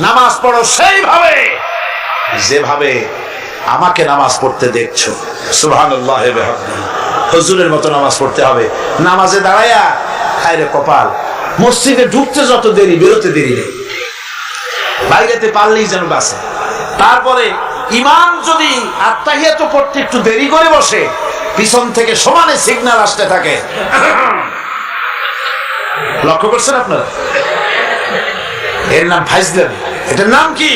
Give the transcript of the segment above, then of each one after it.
নামাজ পড়ো সেইভাবে যেভাবে আমাকে নামাজ পড়তে দেখছো। সুবহানাল্লাহ বিহামদিহি। হুজুরের মতো নামাজ পড়তে হবে। নামাজে দাঁড়ায়া খায়রে কপাল, মসজিদে ঢুকতে যত দেরি, বেরোতে দেরি নেই, বাইরেতে পারলেই যেন বাসে। তারপরে ইমাম যদি আত্তাহিয়াত পড়তে একটু দেরি করে বসে, পিছন থেকে সমানে সিগন্যাল আসতে থাকে। লক্ষ্য করছেন আপনারা? এর নাম ফাইজলামি। এটার নাম কি?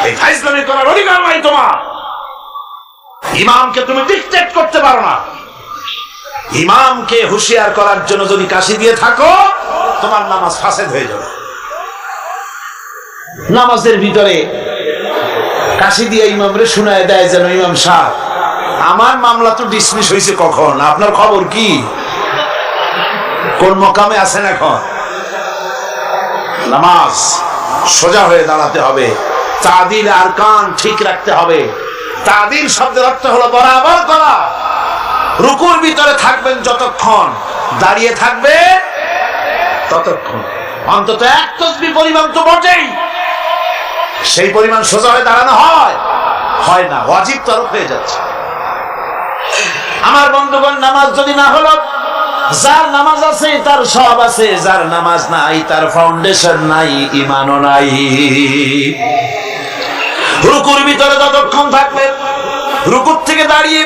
এই ফাইজলামি করার অধিকার নাই তোমার। ইমামকে তুমি ডিকটেট করতে পারো না। ইমামকে হুঁশিয়ার করার জন্য যদি কাশি দিয়ে থাকো, তোমার নামাজ ফাসেদ হয়ে যাবে। নামাজের ভিতরে কাশি দিয়ে ইমামরে শুনায় দেয় যেন, ইমাম সাহেব আমার মামলা তো ডিসমিস হয়েছে কখন, আপনার খবর কি? কোন মকামে আছেন এখন? নামাজ সোজা হয়ে দাঁড়াতে হবে, তাদিল আরকান ঠিক রাখতে হবে। তাদিল শব্দের অর্থ হলো বরাবর করা। রুকুর ভিতরে থাকবেন যতক্ষণ, দাঁড়িয়ে থাকবে ততক্ষণ, অন্তত এক তাসবিহ পরিমাণ তো বটেই। সেই পরিমাণ সোজা হয়ে দাঁড়ানো হয় না, ওয়াজিব তরফ হয়ে যাচ্ছে। আমার বন্ধুগণ, নামাজ যদি না হলো, যার নামাজ আছে তার সব আছে, যার নামাজ নাই তার ফাউন্ডেশন নাই, ঈমানও নাই। রুকুর ভিতরে যতক্ষণ থাকবে, রুকুর থেকে দাঁড়িয়ে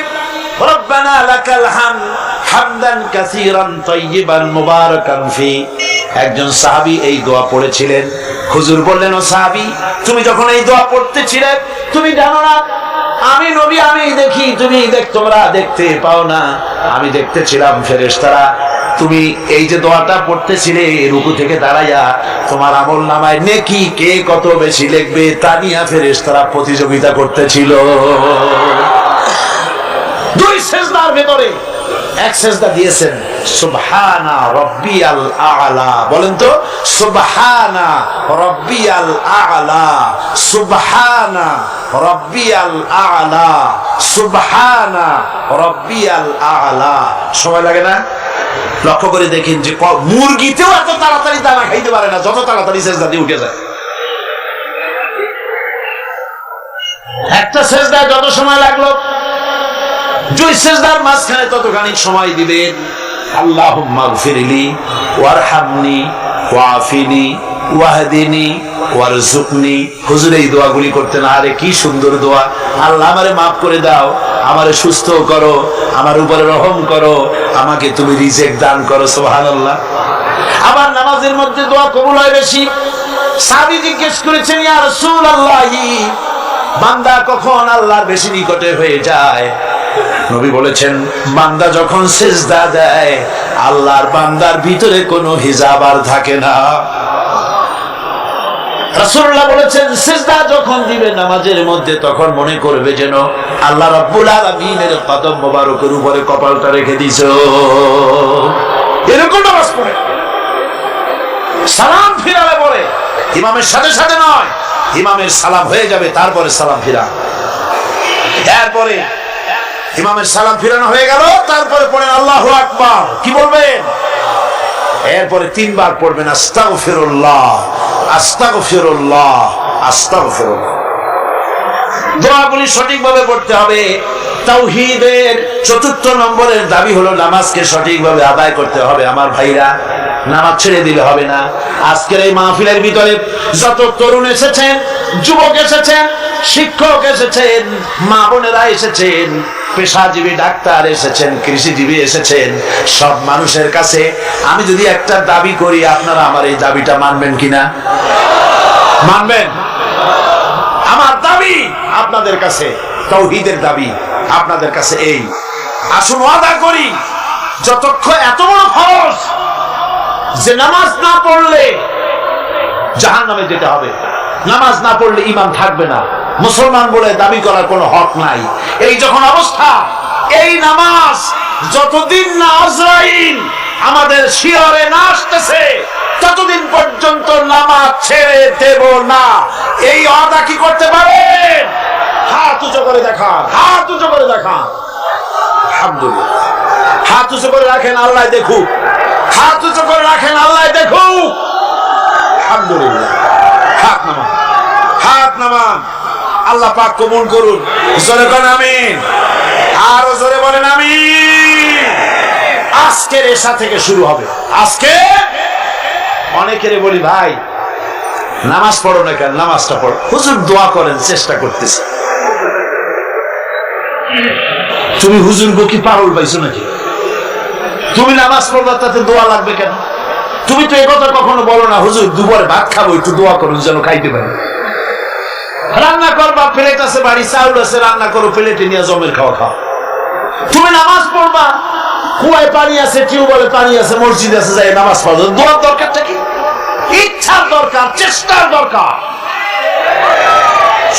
রব্বানা লাকাল হামদ হামদান কাসীরান তাইয়িবান মুবারাকান ফি, একজন সাহাবী এই দোয়া পড়েছিলেন। হুজুর বললেন, ও সাহাবী, তুমি যখন এই দোয়া পড়তেছিলে তুমি জানো না আমি নবী, আমি দেখি, তুমি তোমরা দেখতে পাও না, আমি দেখতেছিলাম ফেরেশতারা তুমি এই যে দোয়াটা পড়তেছিলে রুকু থেকে দাঁড়াইয়া, তোমার আমল নামায় নেকি কে কত বেশি লিখবে তা নিয়ে ফেরেশতারা প্রতিযোগিতা করতেছিল। দুই সিজদার ভিতরে এক সিজদা দিয়েছেন সুবহানা রাব্বিয়াল আ'লা, বলেন তো সুবহানা রাব্বিয়াল আ'লা, সুবহানা রাব্বিয়াল আ'লা, সুবহানা রাব্বিয়াল আ'লা। সময় লাগে না? লক্ষ্য করে দেখেন যে মুরগিতেও এত তাড়াতাড়ি দানা খাইতে পারে না যত তাড়াতাড়ি সিজদা দিয়ে উঠে যায়। একটা সিজদায় যত সময় লাগলো, দুই সিজদার মাঝখানে ততখানি সময় দিবেন। আল্লাহুম্মা গফিরলি ওয়ারহামনি ওয়াফিনি ওয়াহদিনি ওয়ারযুকনি। হুজুর এই দোয়াগুলি করতেন, আরে কি সুন্দর দোয়া। আল্লাহ আমারে মাফ করে দাও, আমারে সুস্থ করো, আমার উপরে রহম করো, আমাকে তুমি রিজিক দান করো। সুবহানাল্লাহ। আবার নামাজের মধ্যে দোয়া কবুল হয় বেশি। সাহাবী জিজ্ঞেস করেছেন, ইয়া রাসূলুল্লাহ, বান্দা কখন আল্লাহর বেশি নিকটে হয়ে যায়? নবী বলেছেন, বান্দা যখন সিজদা দেয় আল্লাহর বান্দার ভিতরে কোনো হিজাব আর থাকে না। রাসূলুল্লাহ বলেছেন, সিজদা যখন দিবে নামাজের মধ্যে তখন মনে করবে যেন আল্লাহ রাব্বুল আলামিনের কদম মোবারকের উপরে কপালটা রেখে দিয়েছো। এরকম নামাজ পড়ে সালাম ফিরালে পড়ে, ইমামের সাথে সাথে নয়, ইমামের সালাম হয়ে যাবে তারপরে সালাম ফিরা। এরপরে ইমামের সালাম ফিরানো হয়ে গেল, তারপরে পড়েন আল্লাহু আকবার। কি বলবেন? এরপরে তিনবার পড়বেন আস্তাগফিরুল্লাহ আস্তাগফিরুল্লাহ আস্তাগফিরুল্লাহ। দোয়াগুলি সঠিকভাবে পড়তে হবে। তাওহীদের চতুর্থ নম্বরের দাবি হলো নামাজকে সঠিকভাবে আদায় করতে হবে। আমার ভাইরা, নামাজ ছেড়ে দিলে হবে না। আজকের এই মাহফিলের ভিতরে যত তরুণ এসেছেন, যুবক এসেছেন, শিক্ষক এসেছেন, মা বোনেরা এসেছেন, পেশাজীবী ডাক্তার এসেছেন, কৃষিজীবী এসেছেন, সব মানুষের কাছে আমি যদি একটা দাবি করি, আপনারা আমার এই দাবিটা মানবেন কিনা? মানবেন? আমার দাবি আপনাদের কাছে, তাওহীদের দাবি আপনাদের কাছে এই, আসুন ওয়াদা করি, যতক্ষণ এত বড় ফরজ যে নামাজ না পড়লে জাহান্নামে যেতে হবে, নামাজ না পড়লে ঈমান থাকবে না, মুসলমান বলে দাবি করার কোনো হক নাই, এই যখন অবস্থা, এই নামাজ যতদিন না আজরাইল আমাদের শিয়রে না আসতেছে ততদিন পর্যন্ত নামাজ ছেড়ে দেব না। এই ওয়াদা কি করতে পারেন? হাত উঁচু করে দেখান, হাত উঁচু করে দেখান। আলহামদুলিল্লাহ। হাত উঁচু করে রাখেন, আল্লাহ দেখুক। হাত উঁচু করে রাখেন, আল্লাহ দেখুক। আলহামদুলিল্লাহ। হাত নামান। নামান। আল্লাহ পাক কবুল করুন। জোরে বলেন আমিন, আরো জোরে বলেন আমিন। আজকের এশা থেকে শুরু হবে। আজকে অনেকেরে বলি, ভাই নামাজ পড়ো না কেন? নামাজটা পড়ো। হুজুর দোয়া করেন, চেষ্টা করতেছি। তুমি হুজুর গো কি পাগল পাইছো নাকি? তুমি নামাজ পড়বা, তাতে দোয়া লাগবে কেন? তুমি তো একথা কখনো বলো না, হুজুর দুপুরে ভাত খাবো, একটু দোয়া করুন যেন খাইতে পারি। রান্না করবা, প্লেট আছে বাড়ি, চাউল আছে, রান্না করো, প্লেটে নিয়ে জমের খাওয়া খাও। তুমি নামাজ পড়বা, কুয়ায় পানি আছে, টিউবওয়েলে পানি আছে, মসজিদ আছে, যাই নামাজ পড়ো। দোয়ার দরকারটা কি? ইচ্ছার দরকার, চেষ্টার দরকার।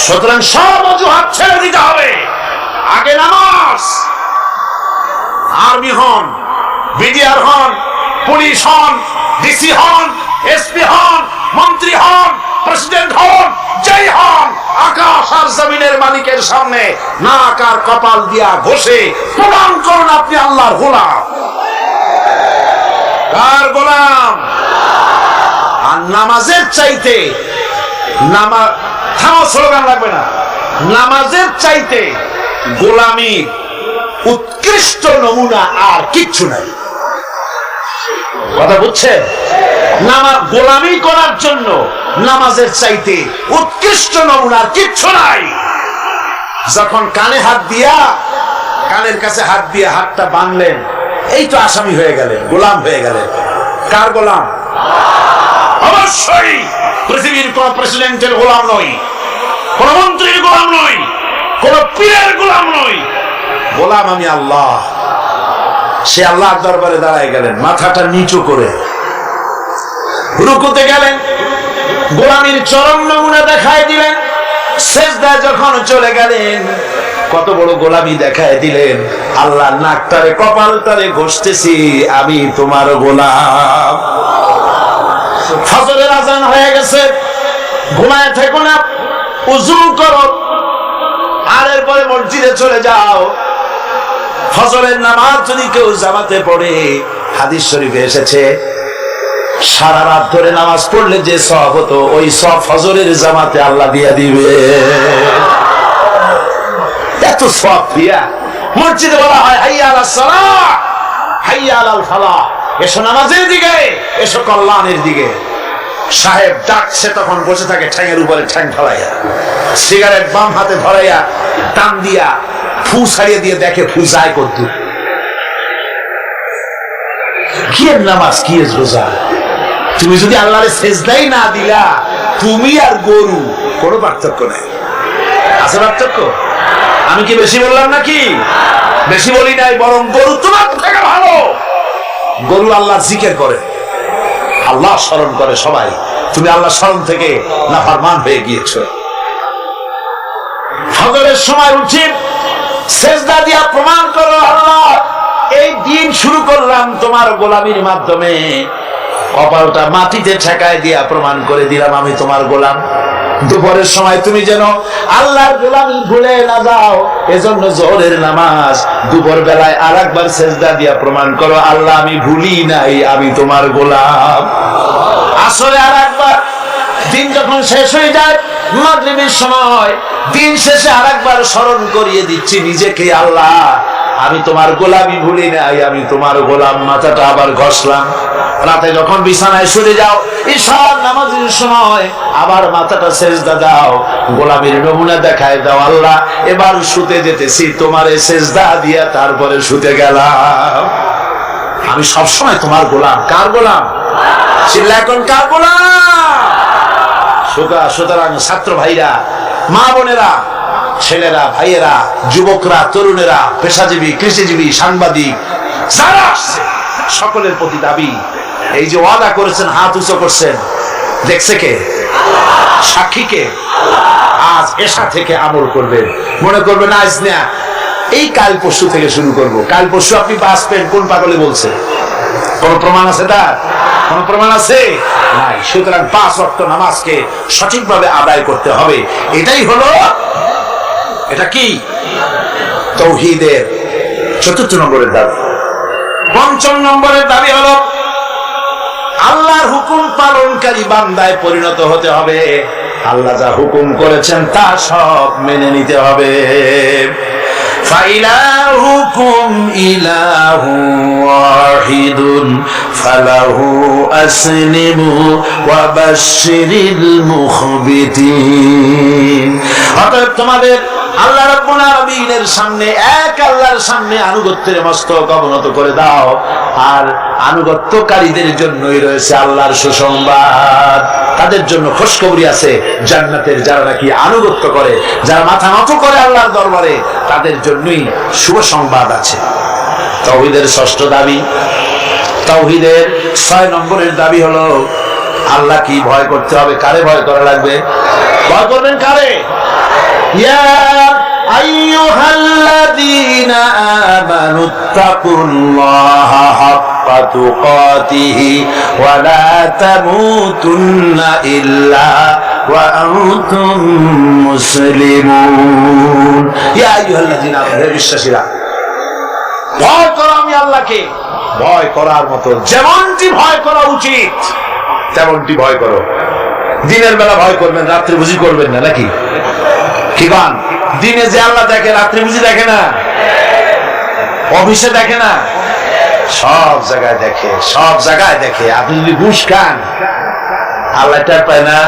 সুতরাং সব অজুহাত ছেড়ে দিতে হবে। আগে নামাজ। আর্মি হন, বিডিআর হন, পুলিশ হন, ডিসি হন, এসপি হন, মন্ত্রী হন, প্রেসিডেন্ট হন, যেই হন, আকাশ আর জমিনের মালিকের সামনে নাক আর কপাল দিয়া ঘষে প্রমাণ করুন আপনি আল্লাহর গোলাম। কার গোলাম? আর নামাজের চাইতে থামো, স্লোগান লাগবে না। নামাজের চাইতে গোলামির উৎকৃষ্ট নমুনা আর কিচ্ছু নাই। কথা বুঝছেন? গোলামি করার জন্য নামাজের চাইতে উৎকৃষ্ট নমুনা কিচ্ছু নাই। যখন কানে হাত দিয়া, কানের কাছে হাত দিয়ে হাতটা বাঁধলেন, এই তো আসামি হয়ে গেলেন, গোলাম হয়ে গেলেন। কার গোলাম? অবশ্যই পৃথিবীর কোন প্রেসিডেন্টের গোলাম নই, কোন মন্ত্রীর গোলাম নই, কোন পীরের গোলাম নই। গোলাম আমি আল্লাহ। সে আল্লাহর দরবারে দাঁড়ায় গেলেন, মাথাটা নিচু করে রুকুতে গেলেন, গোলামির চরম নমুনা দেখায় দিলেন। সেজদায় যখন চলে গেলেন, কত বড় গোলামি দেখায় দিলেন। আল্লাহ নাকটারে কপালটারে ঘষতেছি, আমি তোমার গোলাম। ফজরের আজান হয়ে গেছে, ঘুমায় থেকো না, উযু করো, আর এরপরে মসজিদে চলে যাও। ফজরের নামাজ যদি কেউ জামাতে পড়ে, হাদিস শরীফে এসেছে, সারা রাত ধরে নামাজ পড়লে যে সওয়াব হতো, ওই সওয়াব ফজরের জামাতে আল্লাহ দিয়ে দিবে। এত সওয়াব দিয়া মসজিদে বলা হয় হাইয়া আলাস সালাহ, হাইয়া আলাল ফালাহ, এসো নামাজের দিকে, এসো কল্যাণের দিকে। সাহেব ডাকছে, তখন বসে থাকে ঠ্যাঙের উপরে ঠ্যাং ফেলাইয়া, সিগারেট বাম হাতে ধরাইয়া টান দিয়া ফু ছাড়িয়ে দিয়ে দেখে ফু যায় কত। কি নামাজ, কি রোজা? তুমি যদি আল্লাহরে সেজদাই না দিলা, তুমি আর গরু কোনো পার্থক্য নাই। আছে পার্থক্য? আমি কি বেশি বললাম নাকি? বেশি বলি নাই, বরং গরু তোমার থেকে ভালো। গরু আল্লাহর জিকির করে, আল্লাহ স্মরণ করে সবাই, তুমি আল্লাহ স্মরণ থেকে নাফরমান হয়ে গিয়েছো। ফজরের সময় উঠে সেজদা দিয়া প্রমাণ করো, আল্লাহ এই দিন শুরু করলাম তোমার গোলামির মাধ্যমে। কপালটা মাটিতে ঠেকায় দিয়া প্রমাণ করে দিলাম আমি তোমার গোলাম। দুপুরের সময় তুমি যেন আল্লাহর গোলামি ভুলে না যাও, এজন্য জোহরের নামাজ দুপুর বেলায় আর একবার সেজদা দিয়া প্রমাণ করো, আল্লাহ আমি ভুলি নাই, আমি তোমার গোলাম। আসরে আর একবার, দিন যখন শেষ হয়ে যায় মাগরিবের সময়, দিন শেষে আর একবার স্মরণ করিয়ে দিচ্ছি নিজেকে, আল্লাহ আমি তোমার গোলামি ভুলি নাই, আমি তোমার গোলাম। মাথাটা আবার ঘষলাম। রাতে যখন বিছানায় শুয়ে যাও, ঈশার নামাজের সময় আবার মাথাটা সেজদা দাও, গোলামির নমুনা দেখায় দাও, আল্লাহ এবার শুতে যেতেছি, তোমারে সেজদা দিয়া তারপরে শুতে গেলাম। আমি সবসময় তোমার গোলাম। কার গোলাম? চিল্লা এখন, কার গোলাম? সুতরাং ছাত্র ভাইরা, মা বোনেরা, ছেলেরা, ভাইয়েরা, যুবকরা, তরুণেরা, পেশাজীবী, কৃষিজীবী, সাংবাদিক, যারা আসছে সকলের প্রতি দাবি, এই যে ওয়াদা করেছেন, হাত উঁচু করছেন, দেখছে কে? সাক্ষী কে? আজ এশা থেকে আমল করবেন। মনে করবেন আজ না, এই কাল পরশু থেকে শুরু করব। কাল পরশু আপনি বাঁচবেন, কোন পাগলে বলছে? কোন প্রমাণ আছে তার? কোন প্রমাণ আছে? নাই। সুতরাং 5 ওয়াক্ত নামাজকে সঠিকভাবে আদায় করতে হবে। এটাই হলো, এটা কি তাওহীদের 4th নম্বরের দাবি। 5ম নম্বরের দাবি হলো আল্লাহর হুকুম পালনকারী বান্দায় পরিণত হতে হবে। আল্লাহ যা হুকুম করেছেন তা সব মেনে নিতে হবে। ফাইলাহুকুম ইলাহু ওয়াহিদুন ফালাহু আসলিমু ওয়া বাশশিরিল মুখবিতিন। অতএব তোমাদের আল্লাহ রাব্বুল আলামিনের সামনে, এক আল্লাহর সামনে আনুগত্যের মস্তক অবনত করে দাও। আর আনুগত্যকারীদের জন্যই রয়েছে আল্লাহর সুসংবাদ। তাদের জন্য খুশখবরি আছে জান্নাতের, যারা নাকি আনুগত্য করে, যারা মাথা নত করে আল্লাহর দরবারে, তাদের জন্যই শুভ সংবাদ আছে। তাওহীদের ষষ্ঠ দাবি, তাওহীদের 6 নম্বরের দাবি হলো আল্লাহ কি ভয় করতে হবে। কারে ভয় করা লাগবে? ভয় করবেন কারে? ইয়া আইয়ুহাল্লাযীনা আমানুত্তাকুল্লাহা হাক্কা তুকাতিহি ওয়া লা তামুতুন্না ইল্লা ওয়া আনতুম মুসলিমুন। ইয়া আইয়ুহাল্লাযীনা আমানু, বিশ্বাসীরা, ভয় করো আমি আল্লাহকে। ভয় করার মতো যেমনটি ভয় করা উচিত তেমনটি ভয় করো। দিনের বেলা ভয় করবেন, রাত্রে বুঝি করবেন না নাকি? কি গান? দিনে যে আল্লাহ দেখে, রাত্রে বুঝি দেখে না? অফিসে দেখে না? সব জায়গায় দেখে, সব জায়গায় দেখে। আপনি যদি ঘুষ খান, আল্লাহ টের পায় না?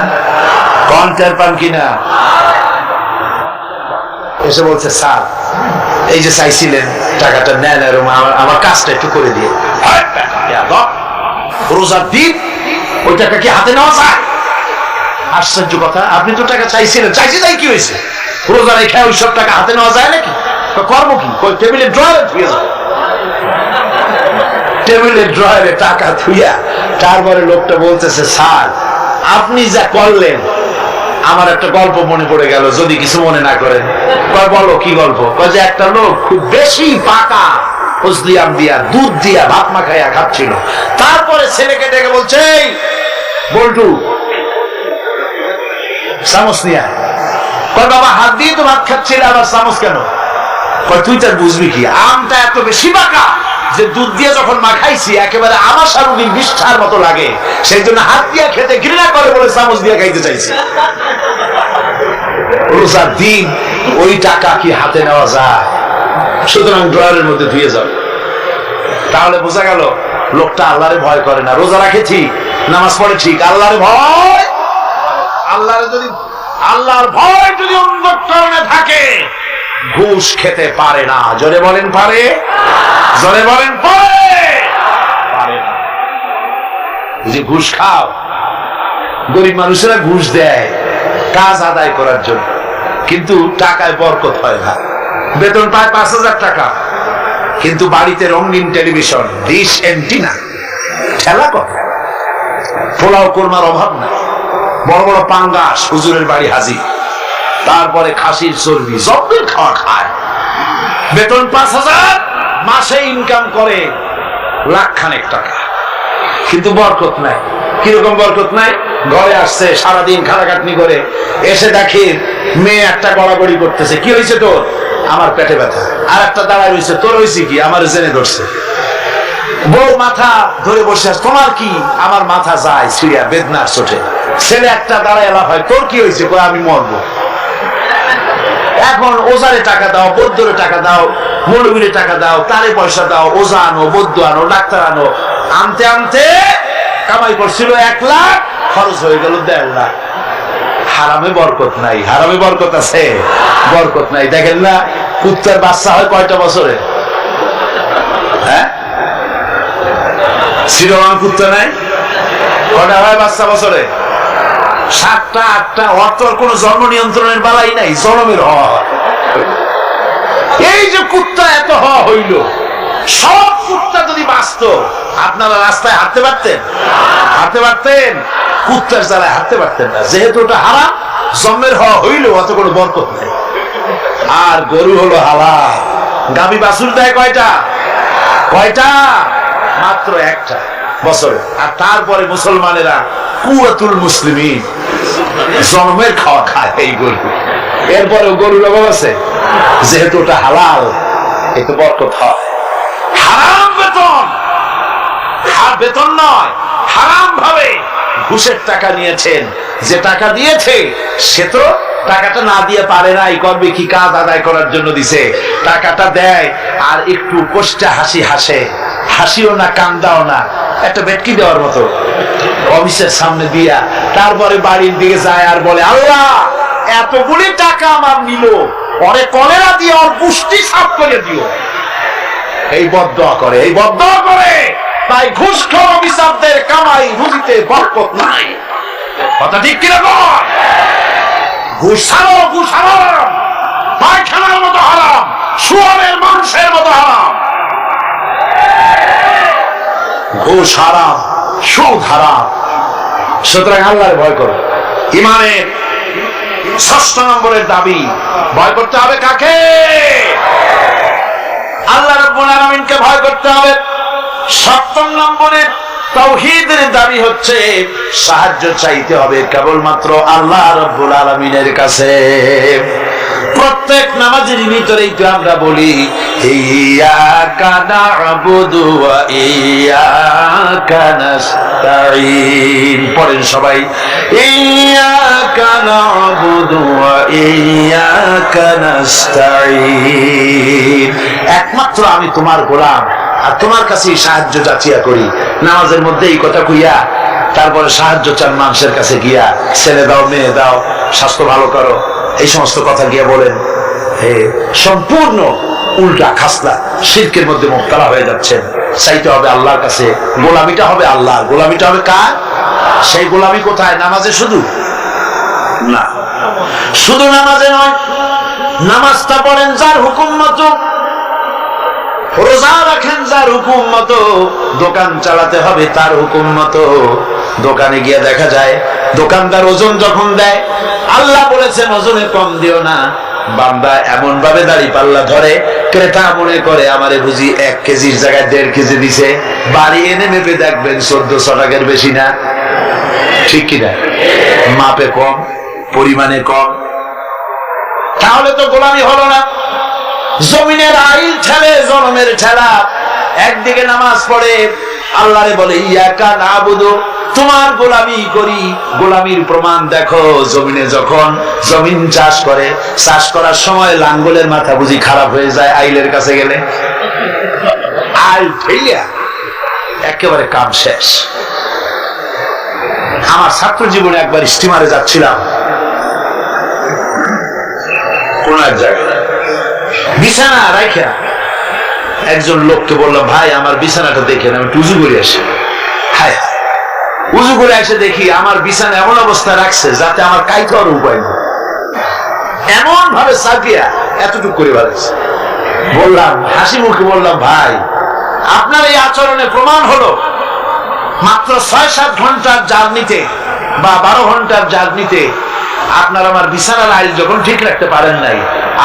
কোন টের পান কিনা? এসে বলছে, স্যার এই যে চাইছিলেন টাকাটা নেন, আমার কাজটা একটু করে দিয়ে। রোজার দিন ওই টাকা কি হাতে নেওয়া যায়? আশ্চর্য কথা, আপনি তো টাকা চাইছিলেন, চাইছি তাই কি হয়েছে? রোজা রেখে ওই সব টাকা হাতে নেওয়া যায় নাকি? কর্ম কি? টেবিলের ড্রয়ারে ধুয়ে যাবে, টেবিলের ড্রয়ারে টাকা ধুইয়া। তারপরে লোকটা বলতেছে, স্যার আপনি যা করলেন আমার একটা গল্প মনে পড়ে গেল, যদি কিছু মনে না করেন। বলো কি গল্প? যে একটা লোক খুব বেশি পাকা হজলিয়াম দিয়া, দুধ দিয়া ভাত মাখাইয়া খাচ্ছিল। তারপরে ছেলেকে ডেকে বলছে, বল্টু চামচ নিয়া। বাবা হাত দিয়ে তো ভাত খাচ্ছিল, আবার চামচ কেন? তুই তার বুঝবি কি, আমটা এত বেশি পাকা যে দুধ দিয়ে যখন মাখাইছি একেবারে আমার সারুদিন বিষ্ঠার মতো লাগে, সেই জন্য হাত দিয়ে খেতে ঘৃণা করে বলে চামচ দিয়ে খাইতে চাইছি। রোজার দিন ওই টাকা কি হাতে নেওয়া যায়? সুতরাং ড্রয়ারের মধ্যে ধুয়ে যাবে। তাহলে বোঝা গেল লোকটা আল্লাহরে ভয় করে না। রোজা রাখে ঠিক, নামাজ পড়ে ঠিক, আল্লাহরে ভয়, আল্লাহর ভয় যদি অন্তঃকরণে থাকে, ঘুষ খেতে পারে না। জোরে বলেন পারে? জোরে বলেন পারে? পারে না। যদি ঘুষ খাও, গরিব মানুষেরা ঘুষ দেয় কাজ আদায় করার জন্য, কিন্তু টাকায় বরকত হয় না। বেতন পায় 5,000 টাকা, কিন্তু বাড়িতে রঙিন টেলিভিশন, ডিশ এন্টিনা, ঠেলা কথা, পোলাও কোরমার অভাব নাই, বড় বড় পাঙ্গাস হুজুরের বাড়ি হাজির, তারপরে খাসির চর্বি, জব্দের খাওয়া খায়। বেতন 5,000, মাসে ইনকাম করে লাখখানেক টাকা, কিন্তু বরকত নাই। কিরকম বরকত নাই? ঘরে আসছে, সারাদিন খাটাখাটনি করে এসে দেখে মেয়ে একটা গড়াগড়ি করতেছে। কি হয়েছে তোর? আমার পেটে ব্যথা। আর একটা দাঁড়ায় রয়েছে, তোর হয়েছে কি? আমার জেনে ধরছে। বউ মাথা ধরে বসে আছে, তোমার কি? আমার মাথা যায় ছিড়িয়া বেদনার চোটে। ছেলে একটা দাঁড়ায় এলা হয়, তোর কি হয়েছে? আমি মরবো। এখন ওজারে টাকা দাও, বৌদ্ধরে টাকা দাও, মৌলবীরে টাকা দাও, তারে পয়সা দাও, ওজা আনো, বৌদ্ধ আনো, ডাক্তার আনো। আনতে আনতে কামাই করছিল 1 লাখ, খরচ হয়ে গেল 1.5 লাখ। হারামে বরকত নাই। হারামে বরকত আছে? বরকত নাই। দেখেন না, কুত্তার বাচ্চা হয় কয়টা বছরে? হ্যাঁ, শিরোমান কুত্তা নাই? কয়টা হয় বাচ্চা বছরে? 7টা 8টা। অর্থর কোন জন্ম নিয়ন্ত্রণের বালাই নাই, জন্মের হওয়া। এই যে কুত্তা এত হওয়া হইল, সব কুত্তা যদি বাঁচত, আপনারা রাস্তায় হাঁটতে পারতেন? হাঁটতে পারতেন? কুত্তার জ্বালায় হাঁটতে পারতেন না। যেহেতু ওটা হারাম, জন্মের হওয়া হইল, অত কোনো বরকত নেই। আর গরু হলো হালাল। গাভী বাছুর দেয় কয়টা? কয়টা? মাত্র 1টা বছরে। আর তারপরে মুসলমানেরা কুয়াতুল মুসলিমিন, জন্মের খাওয়া খায় এই গরু। এরপরে গরুর অভাব আছে? যেহেতু ওটা হালাল, এতে বরকত হয়। হারাম বেতন, বেতন নয়, হারাম ভাবে ঘুষের টাকা নিয়েছেন, যে টাকা দিয়েছে সে তো টাকাটা না দিয়ে পারে নাই, করবে কি, কাজ আদায় করার জন্য দিছে, টাকাটা দেয় আর একটু কষ্টে হাসি হাসে, হাসিও না কান্দাও না, একটা বেটকি দেওয়ার মতো অফিসের সামনে দিয়া তারপরে বাড়ির দিকে যায় আর বলে, আল্লাহ এতগুলি টাকা আমার নিল, পরে কলেরা দিয়ে ওর পুষ্টি সাফ করে দিও। এই বদদোয়া করে, এই বদদোয়া করে। তাই ঘুষখোর অফিসারদের কামাই রুজিতে বরকত নাই। কথা ঠিক কিনা বল? ঘুষ ছাড়ো, ঘুষ হারাম, পায়খানার মতো হারাম, শুয়োরের মাংসের মতো হারাম। ঘুষ হারাম, সুদ হারাম। সুতরাং আল্লাহর ভয় করো। ইমানের ৬ষ্ঠ নম্বরের দাবি, ভয় করতে হবে কাকে? আল্লাহ রাব্বুল আলামিনকে ভয় করতে হবে। ৭ম নম্বরের তাওহীদের দাবি হচ্ছে সাহায্য চাইতে হবে কেবলমাত্র আল্লাহ রাব্বুল আলামিনের কাছে। প্রত্যেক নামাজের ভিতরেই তো আমরা বলি ইয়্যাকা না'বুদু ওয়া ইয়্যাকা নাস্তাঈন। পড়েন সবাই, ইয়্যাকা না'বুদু ওয়া ইয়্যাকা নাস্তাঈন। একমাত্র আমি তোমার গোলাম আর তোমার কাছেই সাহায্য যাচিয়া করি। নামাজের মধ্যে এই কথা কইয়া তারপরে সাহায্য চান মানুষের কাছে গিয়া, ছেলে দাও, মেয়ে দাও, স্বাস্থ্য ভালো করো, এই সমস্ত কথা গিয়ে বলেন, সম্পূর্ণ উল্টা খাসলা শিরকের মধ্যে মুবতালা হয়ে যাচ্ছেন। চাইতে হবে আল্লাহর কাছে, গোলামিটা হবে আল্লাহ। গোলামিটা হবে কার? সেই গোলামি কোথায়? নামাজে শুধু না, শুধু নামাজে নয়, নামাজটা পড়েন যার হুকুম মতো, রোজা রাখেন যার হুকুম মতো, দোকান চালাতে হবে তার হুকুম মতো। দোকানে গিয়ে দেখা যায় দোকানদার ওজন যখন দেয়, আল্লাহ বলেছেন ওজনে কম দিও না। বান্দা এমন ভাবে দাড়ি পাল্লা ধরে, ক্রেতা মনে করে আমারে বুঝি 1 কেজির জায়গায় 1.5 কেজি দিছে। বাড়ি এনে মেপে দেখবেন 1400 টাকার বেশি না। ঠিক কিনা? মাপে কম, পরিমাণে কম। তাহলে তো গোলামি হলো না। জমিনের আইল ঠেলে জনমের ঠেলা। একদিকে নামাজ পড়ে আল্লাহরে বলে ইয়্যাকা না'বুদু, তোমার গোলামি করি। গোলামির প্রমাণ দেখো, জমিনে যখন জমিন চাষ করে, চাষ করার সময় লাঙ্গলের মাথা বুঝি খারাপ হয়ে যায় আইলের কাছে গেলে? আইল ফেলিয়া একেবারে কাম শেষ। আমার ছাত্র জীবনে একবার স্টিমারে যাচ্ছিলাম কোন এক জায়গায়, বিছানা রাখা একজন লোককে বললাম, ভাই আমার বিছানাটা দেখেন, আমি উজু করে আসি। হায় হায়, উজু করে এসে দেখি আমার বিছানা এমন অবস্থা রাখছে যাতে আমার কাইতে হওয়ার উপায় নেই, এমন ভাবে সাকিয়া এতটুকু করে বাড়ছে। বললাম, হাসি মুখে বললাম, ভাই আপনার এই আচরণে প্রমাণ হলো মাত্র ৬-৭ ঘন্টার জার্নিতে বা 12 ঘন্টার জার্নিতে আপনার আমার বিছানার আইল যখন ঠিক রাখতে পারেন নাই,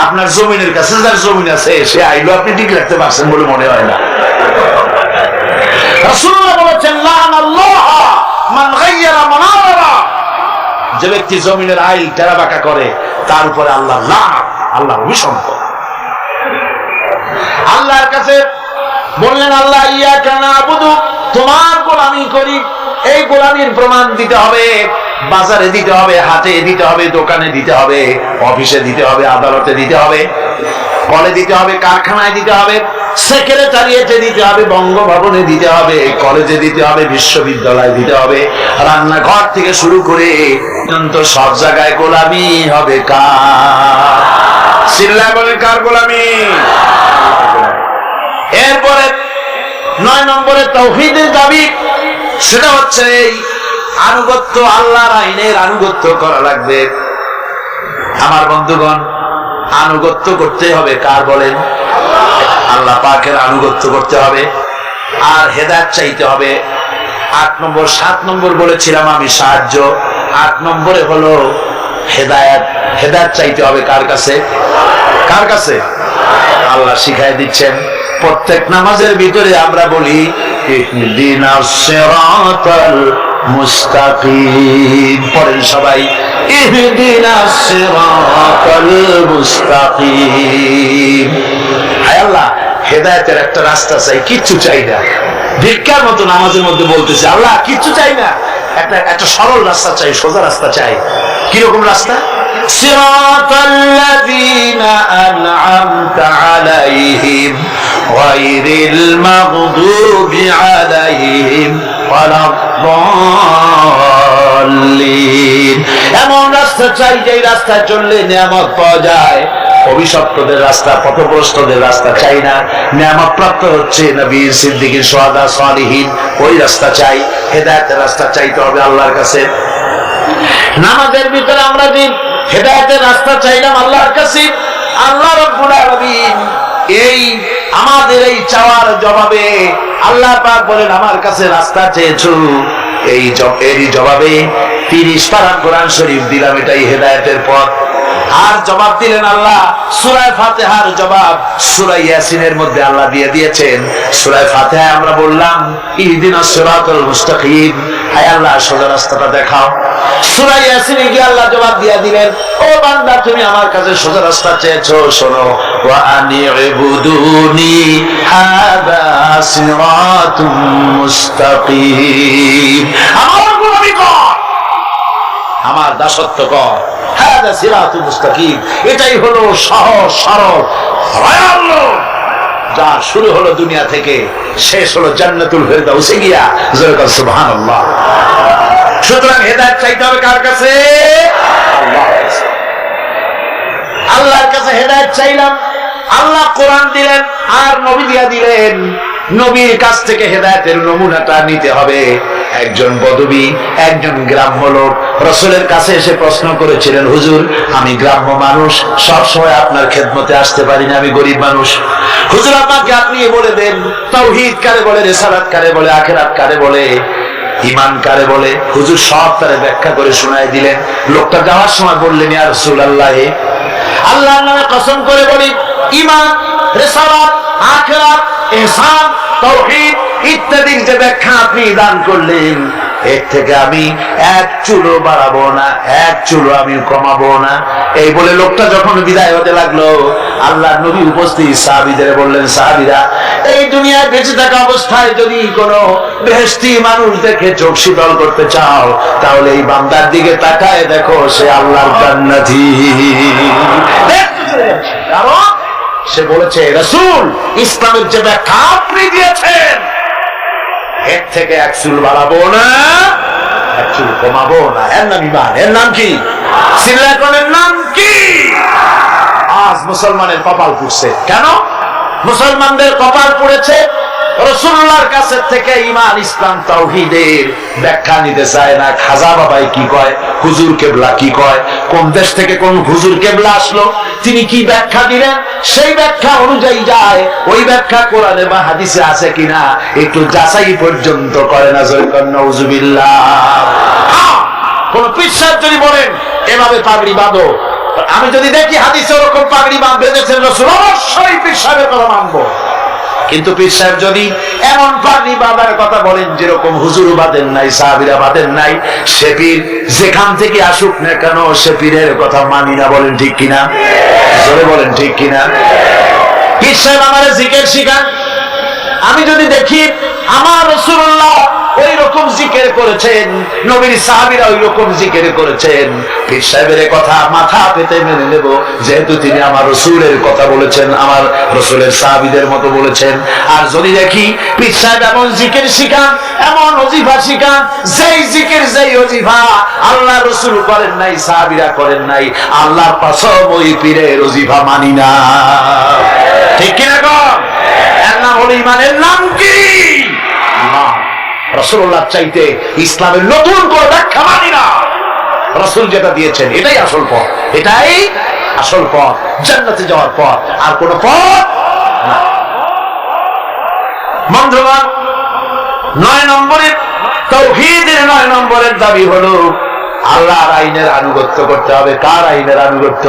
আপনার জমিনের কাছে যার জমিন আছে সে আইলও আপনি ঠিক রাখতে পারছেন বলে মনে হয় না। রাসূলুল্লাহ বলেছেন, লাআনাল্লাহ মান গায়্যারা মানারা, যে ব্যক্তি জমিনের আইল টেরা বাঁকা করে তার উপরে আল্লাহ লানত, আল্লাহর অভিশাপ। আল্লাহর কাছে বললেন, আল্লাহ ইয়্যাকা না'বুদু, তোমার গোলামি করি। এই গোলামির প্রমাণ দিতে হবে, বাজারে দিতে হবে, হাটে দিতে হবে, দোকানে দিতে হবে, অফিসে দিতে হবে, আদালতে দিতে হবে, কলে দিতে হবে, কারখানায় দিতে হবে, সেক্রেটারিয়েটে দিতে হবে, বঙ্গভবনে দিতে হবে, কলেজে দিতে হবে, বিশ্ববিদ্যালয়ে দিতে হবে, রান্নাঘর থেকে শুরু করে পর্যন্ত সব জায়গায় গোলামি হবে কার? চিল্লায় বলে, কার গোলামি? এরপরে 9 নম্বরে তাওহীদের দাবি, সেটা হচ্ছে এই আনুগত্য, আল্লাহর আইনের আনুগত্য করা লাগবে। আমার বন্ধুগণ, আনুগত্য করতে হবে কার বলেন? আল্লাহ পাকের আনুগত্য করতে হবে আর হেদায়েত চাইতে হবে। 8 নম্বর, 7 নম্বর বলেছিলাম আমি সাহায্য, 8 নম্বরে হলো হেদায়েত। হেদায়েত চাইতে হবে কার কাছে? কার কাছে? আল্লাহ শিখাই দিচ্ছেন। প্রত্যেক নামাজের ভিতরে আমরা বলি ইহদিনাস সিরাতাল মুস্তাকিম। পড়েন সবাই, ইহদিনাস সিরাতাল মুস্তাকিম। হায় আল্লাহ, হেদায়েতের একটা রাস্তা চাই, কিচ্ছু চাই না। ভিক্ষার মতো নামাজের মধ্যে বলতেছে, আল্লাহ কিচ্ছু চাই না, একটা সরল রাস্তা চাই, সোজা রাস্তা চাই। কিরকম রাস্তা? সিরাতাল্লাযীনা আন'আমতা আলাইহিম গায়রিল মাগদুবি আলাইহিম ওয়ালাদ-দাল্লিন। এমন রাস্তা চাই যেই রাস্তায় চললে নিয়ামত পাওয়া যায়। অভিশপ্তদের রাস্তা, পথভ্রষ্টদের রাস্তা চাই না। নিয়ামত প্রাপ্ত হচ্ছে নবী, সিদ্দিকীন, শুহাদা, সালিহিন, ওই রাস্তা চাই। হেদায়েতের রাস্তা চাইতে হবে আল্লাহর কাছে। নামাজের ভিতরে আমরা যে হেদায়েতের রাস্তা চাইলাম আল্লাহর কাছে, আল্লাহ রাব্বুল আলামিন এই আমাদের এই চাওয়ার জবাবে আল্লাহ পাক বলেন, আমার কাছে রাস্তা চেয়েছো, এরই জবাবে 30 পারা কোরআন শরীফ দিলাম, এটাই হেদায়েতের পথ। আর জবাব দিলেন আল্লাহ সূরা ফাতিহার জবাব সূরা ইয়াসিনের মধ্যে আল্লাহ দিয়ে দিয়েছেন। সূরা ফাতিহায় আমরা বললাম ইহদিনাস সিরাতাল মুস্তাকিম, হায় আল্লাহ সোজা রাস্তাটা দেখাও। সূরা ইয়াসিনে গিয়ে আল্লাহ জবাব দিয়ে দিলেন, ও বান্দা তুমি আমার কাছে সোজা রাস্তা চেয়েছো, শোনো, ওয়া আনি'বুদুনি হাদা সিরাতুম মুস্তাকিম, আমার গোলামি কর, আমার দাসত্ব কর। হাদা সিরাতুল মুস্তাকিম, এটাই হলো সহজ সরল রয়াল রোড, যা শুরু হলো দুনিয়া থেকে, শেষ হলো জান্নাতুল ফেরদাউসে গিয়া। জোরে সুবহানাল্লাহ। সুতরাং হেদায়েত চাইতে হবে কার কাছে? আল্লাহর কাছে হেদায়েত চাইলাম, আল্লাহ কোরআন দিলেন আর নবী দিয়া দিলেন। নবীর কাছ থেকে হেদায়েতের নমুনাটা নিতে হবে। একজন বদবী, একজন গ্রাম্য লোক রাসূলের কাছে এসে প্রশ্ন করেছিলেন, হুজুর আমি গ্রাম্য মানুষ, সব সময় আপনার খেদমতে আসতে পারি না, আমি গরিব মানুষ, হুজুর আমাকে আপনি বলে দেন তাওহীদ কারে বলে, রিসালাত কারে বলে, আখিরাত কারে বলে, ঈমান কারে বলে। হুজুর সব তারে ব্যাখ্যা করে শোনায় দিলেন। লোকটা যাওয়ার সময় বললেন, ইয়া রাসূলুল্লাহ, আল্লাহর নামে কসম করে বলি, ঈমান, রিসালাত, আখিরাত, ইহসান, তাওহীদ ইত্যাদির যে ব্যাখ্যা আপনি দান করলেন, এর থেকে আমি এক চুলও বাড়াবো না, এক চুলও আমি কমাবো না। এই বলে লোকটা যখন বিদায় হতে লাগলো, আল্লাহর নবী উপস্থিত সাহাবীদের বললেন, সাহাবীরা, এই দুনিয়ায় বেঁচে থাকা অবস্থায় যদি কোনো বেহেশতি মানুষ দেখে চোখ শীতল করতে চাও, তাহলে এই বান্দার দিকে তাকায় দেখো, সে আল্লাহর জান্নাতি। কারণ সে বলেছে, রাসূল ইসলামের যে ব্যাখ্যা আপনি দিয়েছেন, এর থেকে এক চুল বাড়াবো না, এক চুল কমাবো না। এর নাম ঈমান। এর নাম কি? সিলাকনের নাম কি? আজ মুসলমানের কপাল পুড়ছে। কেন মুসলমানদের কপাল পুড়েছে? রাসূলুল্লাহর কাছে থেকে ঈমান, ইসলাম, তাওহীদের ব্যাখ্যা নিতে চায় না। খাজা বাবাই কি কয়, হুজুর কেবলা কি কয়, কোন দেশ থেকে কোন হুজুর কেবলা আসলো, তিনি কি ব্যাখ্যা দিলেন, সেই ব্যাখ্যা অনুযায়ী যায়। ওই ব্যাখ্যা কোরআনে বা হাদিসে আছে কিনা একটু যাচাই পর্যন্ত করে না। নাউযুবিল্লাহ। কোন পীর সাহেব যদি বলেন এভাবে পাগড়ি বাঁধো, আমি যদি দেখি হাদিসে ওরকম পাগড়ি বেঁধেছেন রাসূল, অবশ্যই পীর সাহেবের কথা মানবো। কিন্তু পীর সাহেব যদি এমন পাগড়ি বাঁধার কথা বলেন যেরকম হুজুর বাঁধেন নাই, সাহাবীরা বাঁধেন নাই, সে পীর যেখান থেকে আসুক না কেন, সে পীরের কথা মানি না। বলেন ঠিক কিনা? জোরে বলেন ঠিক কিনা? পীর সাহেব আমারে জিকির শিখান, আমি যদি দেখি আমার রাসূলুল্লাহ ওই রকম জিকির করেছেন, নবীর সাহাবীরা ওই রকম জিকির করেছেন, পীর সাহেবের কথা মাথা পেতে মেনে নেব, যেহেতু তিনি আমার রাসূলের কথা বলেছেন, আমার রাসূলের সাহাবীদের মতো বলেছেন। আর যদি দেখি পীর সাহেব এমন জিকির শিখান, এমন ওজিফা শিখান, যেই জিকির যেই ওজিফা আল্লাহ রাসূল করেন নাই, সাহাবীরা করেন নাই, আল্লাহর কসম ওই পীরের ওজিফা মানি না। ঠিক কিনা গো? এর নাম হলো ঈমান। এর নাম কি? ঈমান। রাসূলুল্লাহ চাইতে ইসলামের নতুন কোন ব্যাখ্যা মানি না। রাসূল যেটা দিয়েছেন এটাই আসল পথ, এটাই আসল পথ, জান্নাতে যাওয়ার পথ, আর কোন পথ না। বন্ধুগণ, 9 নম্বরের তাওহীদের 9 নম্বরের দাবি হলো আল্লাহর আইনের আনুগত্য করতে হবে। কার আইনের আনুগত্য?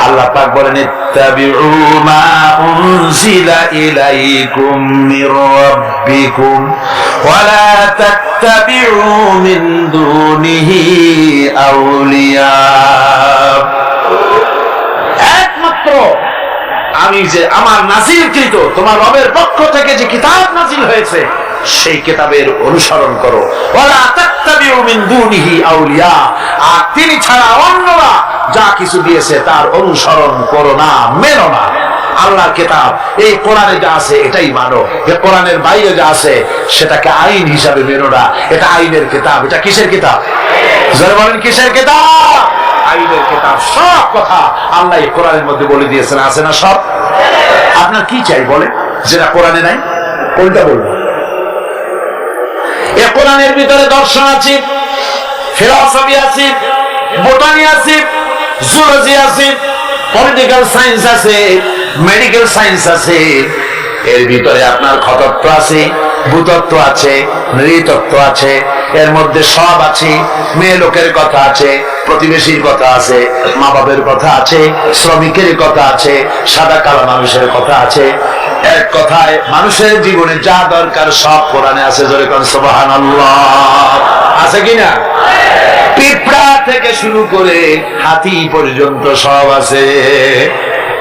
আল্লাহ পাক বলেন, ইত্তাবিউ মা উনজিলা ইলাইকুম মির রাব্বিকুম ওয়া লা তাত্তাবিউ মিন দুনিহি আউলিয়া। একমাত্র আমি যে আমার নাজিলকৃত তোমার রবের পক্ষ থেকে যে কিতাব নাজিল হয়েছে, সেই কিতাবের অনুসরণ করো। ওয়ালা তাত্তাবিউ মিন দুনিহি আউলিয়া, আর তিনি ছাড়া অন্যরা যা কিছু দিয়েছে তার অনুসরণ করো না, মেনো না। আল্লাহর কিতাব এই কোরআনে যা আছে এটাই মানো, কোরআনের বাইরে যা আছে সেটাকে আইন হিসাবে মেনো না। এটা আইনের কিতাব। এটা কিসের কিতাব? যারা বলেন কিসের কিতাব? আইনের কিতাব। সব কথা আল্লাহ এই কোরআনের মধ্যে বলে দিয়েছেন, আছে না সব? আপনার কি চাই বলে, যেটা কোরআনে নাই? কোনটা বলবো? এই কোরআনের ভিতরে দর্শন আছে, ফিলসফি আছে, বোটানি আছে, জুলজি আছে, পলিটিক্যাল সায়েন্স আছে, মেডিকেল সায়েন্স আছে। এর ভিতরে আপনার খতত্ব আছে, ভূতত্ব আছে, নৃতত্ব আছে, এর মধ্যে সব আছে। মেয়ে লোকের কথা আছে, প্রতিবেশীর কথা আছে, মা বাবের কথা আছে, শ্রমিকের কথা আছে, সাদা কালো মানুষের কথা আছে। এক কথায় মানুষের জীবনে যা দরকার সব কোরআনে আছে। জোরে কোন সুবহানাল্লাহ। আছে কিনা? পিঁপড়া থেকে শুরু করে হাতি পর্যন্ত সব আছে।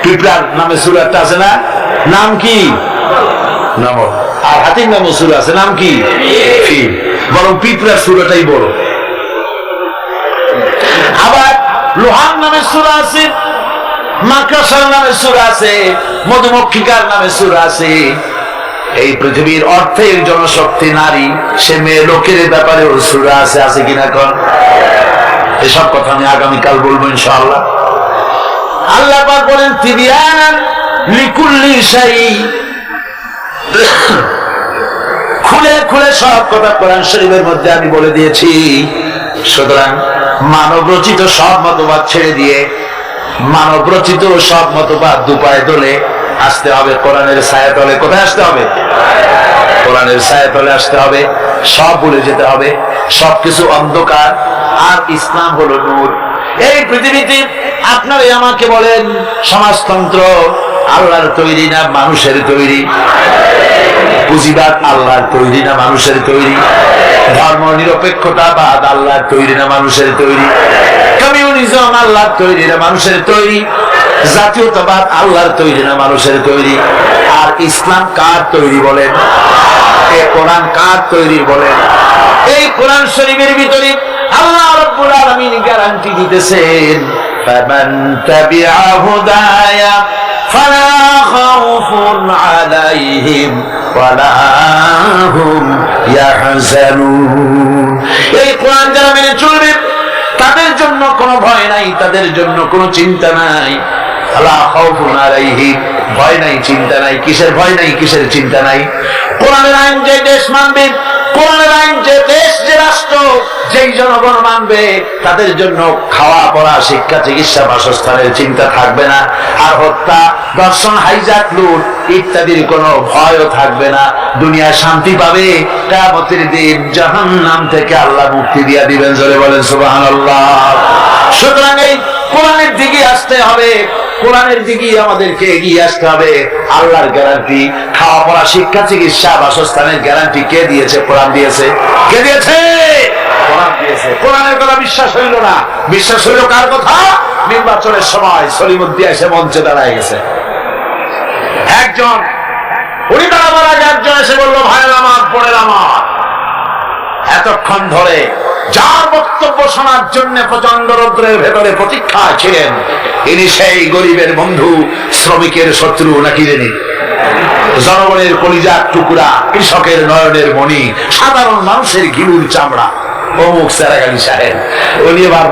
পিঁপড়ার নামে সূরা একটা আছে না? নাম কি? নামল। আর হাতির নামে সূরা আছে, নাম কি? ফিল। বরং পিঁপড়ার সূরাটাই বড়। আবার লোহার নামে সূরা আছে, মাকড়সার নামে সূরা আছে, মধুমক্ষিকার নামে সূরা আছে। এই পৃথিবীর অর্থের জনশক্তি নারী, সে মেয়ে লোকের ব্যাপারে সূরা আছে। আছে কিনা কোন? এসব কথা আমি আগামীকাল বলবো ইনশাআল্লাহ। আল্লাহ পাক বলেন তিবিয়ানান লিকুল্লি শাই, খুলে খুলে সব কথা কোরআন শরীফের মধ্যে আমি বলে দিয়েছি। সুতরাং মানব রচিত সব মতবাদ ছেড়ে দিয়ে মানব রচিত সব মতবাদ দুপায়ে দোলে আসতে হবে কোরআনের ছায়াতলে। কোথায় আসতে হবে? কোরআনের ছায়াতলে আসতে হবে। সব ভুলে যেতে হবে, সবকিছু অন্ধকার, আর ইসলাম হলো নূর। এই পৃথিবীতে আপনারা আমাকে বলেন সমাজতন্ত্র আল্লাহর তৈরি না মানুষের তৈরি? পুঁজিবাদ আল্লাহর তৈরি না মানুষের তৈরি? ধর্ম নিরপেক্ষতাবাদ আল্লাহর তৈরি না মানুষের তৈরি? কমিউনিজম আল্লাহর তৈরি না মানুষের তৈরি? জাতীয়তাবাদ আল্লাহর তৈরি না মানুষের তৈরি? আর ইসলাম কার তৈরি বলেন? এই কোরআন কার তৈরি বলেন? এই কোরআন শরীফের ভিতরে আল্লাহ রাব্বুল আলামিন গ্যারান্টি দিতেছেন, ফামান তাবিআ হুদায়া ফালা খাউফুন আলাইহিম ওয়ালা হুম ইয়াহজানুন। এই কোরআন যারা মেনে চলবে তাদের জন্য কোনো ভয় নাই, তাদের জন্য কোনো চিন্তা নাই। ফালা খাউফুন আলাইহিম, ভয় নাই, চিন্তা নাই। কিসের ভয় নাই, কিসের চিন্তা নাই? কোরআনের আইন যে দেশ মানবে, কোরআনের আইন যে দেশ, যে রাষ্ট্র, যেই জনগণ মানবে, তাদের জন্য খাওয়া পড়া, শিক্ষা, চিকিৎসা, বাসস্থানের চিন্তা থাকবে না। আর হত্যা, দর্শন, হাইজাক, লুট ইত্যাদির কোনো ভয়ও থাকবে না। দুনিয়ায় শান্তি পাবে। কিয়ামতের দিন জাহান্নাম থেকে আল্লাহ মুক্তি দিয়া দিবেন। জোরে বলেন সুবহানাল্লাহ। সুতরাং এই কোরআনের দিকে আসতে হবে, কোরআনের দিকে আমাদেরকে এগিয়ে আসতে হবে। আল্লাহর গ্যারান্টি, খাওয়া পড়া, শিক্ষা, চিকিৎসা, বাসস্থানের গ্যারান্টি কে দিয়েছে? কোরআন দিয়েছে। কে দিয়েছে? কোরআন দিয়েছে। কোরআনের কথা বিশ্বাস হইল না, বিশ্বাস হইল কার কথা? নির্বাচনের সময় সলিমুদ্দিন এসে মঞ্চে দাঁড়ায় গেছে। একজন উনি দাঁড়াবার আগে একজন এসে বলল, ভাইয়ের আমার, বোনের আমার, এতক্ষণ ধরে যার বক্তব্য শোনার জন্য প্রচন্ড রৌদ্রের ভেতরে প্রতীক্ষায় ছিলেন, ইনি সেই গরিবের বন্ধু, শ্রমিকের শত্রু নাকি জানি, জনগণের কলিজার টুকরা, কৃষকের নয়নের মণি, সাধারণ মানুষের ঘিলুর চামড়া, অমুক সেরাগালি সাহেব। উনি এবার